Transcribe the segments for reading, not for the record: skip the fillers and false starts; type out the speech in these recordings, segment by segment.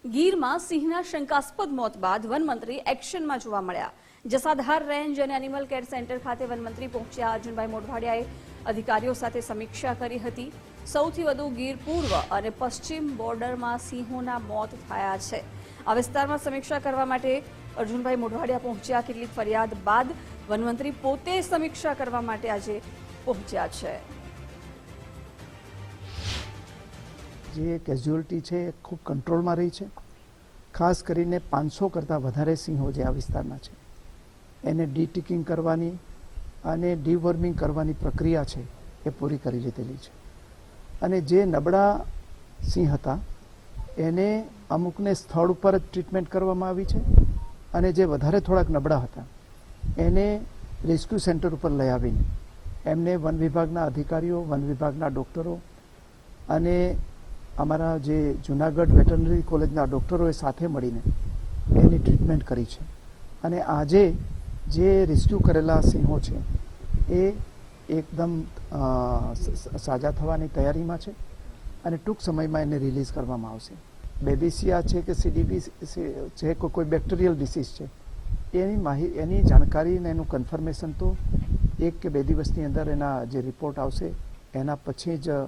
ગીરમાં સિંહના શંકાસ્પદ મોત બાદ વનમંત્રી એક્શનમાં જોવા મળ્યા। જસાધાર રેન્જ અને એનિમલ કેર સેન્ટર ખાતે વનમંત્રી પહોંચ્યા। અર્જુનભાઈ મોઢવાડિયાએ અધિકારીઓ સાથે સમીક્ષા કરી હતી। સૌથી વધુ ગીર પૂર્વ અને પશ્ચિમ બોર્ડરમાં સિંહોના મોત થયા છે। આ વિસ્તારમાં સમીક્ષા કરવા માટે અર્જુનભાઈ મોઢવાડિયા પહોંચ્યા। કેટલીક ફરિયાદ બાદ વનમંત્રી પોતે સમીક્ષા કરવા માટે આજે પહોંચ્યા છે। જે કેઝ્યુઅલિટી છે એ ખૂબ કંટ્રોલમાં રહી છે। ખાસ કરીને 500 કરતાં વધારે સિંહો જે આ વિસ્તારના છે એને ડીટિકિંગ કરવાની અને ડીવર્મિંગ કરવાની પ્રક્રિયા છે એ પૂરી કરી લીધેલી છે। અને જે નબળા સિંહ હતા એને અમુકને સ્થળ ઉપર જ ટ્રીટમેન્ટ કરવામાં આવી છે અને જે વધારે થોડાક નબળા હતા એને રેસ્ક્યુ સેન્ટર ઉપર લઈ આવીને એમને વન વિભાગના અધિકારીઓ, વન વિભાગના ડૉક્ટરો અને અમારા જે જુનાગઢ વેટરનરી કોલેજના ડૉક્ટરોએ સાથે મળીને એની ટ્રીટમેન્ટ કરી છે। અને આજે જે રેસ્ક્યુ કરેલા સિંહો છે એ એકદમ સાજા થવાની તૈયારીમાં છે અને ટૂંક સમયમાં એને રિલીઝ કરવામાં આવશે। બેબીસિયા છે કે સીડીબી છે કે કોઈ બેક્ટેરિયલ ડિસીઝ છે એની જાણકારી અને એનું કન્ફર્મેશન તો 1 કે 2 દિવસની અંદર એના જે રિપોર્ટ આવશે એના પછી જ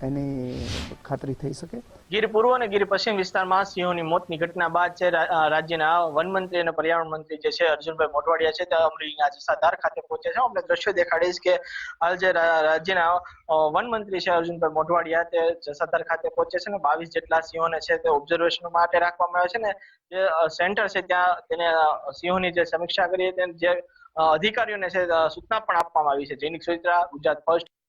એની ખાતરી થઈ શકે। ગીર પૂર્વ અને ગીર પશ્ચિમ વિસ્તારમાં સિંહોની મોતની ઘટના બાદ છે રાજ્યના વનમંત્રી અને પર્યાવરણ મંત્રી જે છે અર્જુનભાઈ મોઢવાડિયા છે તે અમરેલીના જસાધાર ખાતે પહોંચ્યા છે। અમને દ્રશ્યો દેખાડીશ કે હાલ જે રાજ્યના વનમંત્રી છે અર્જુનભાઈ મોઢવાડિયા તે જસાધાર ખાતે પહોંચ્યા છે અને 22 જેટલા સિંહોને છે તે ઓબ્ઝર્વેશન માટે રાખવામાં આવ્યા છે ને જે સેન્ટર છે ત્યાં તેને સિંહોની જે સમીક્ષા કરી જે અધિકારીઓને છે સૂચના પણ આપવામાં આવી છે। જૈનિક સુત્રા, ગુજરાત ફર્સ્ટ।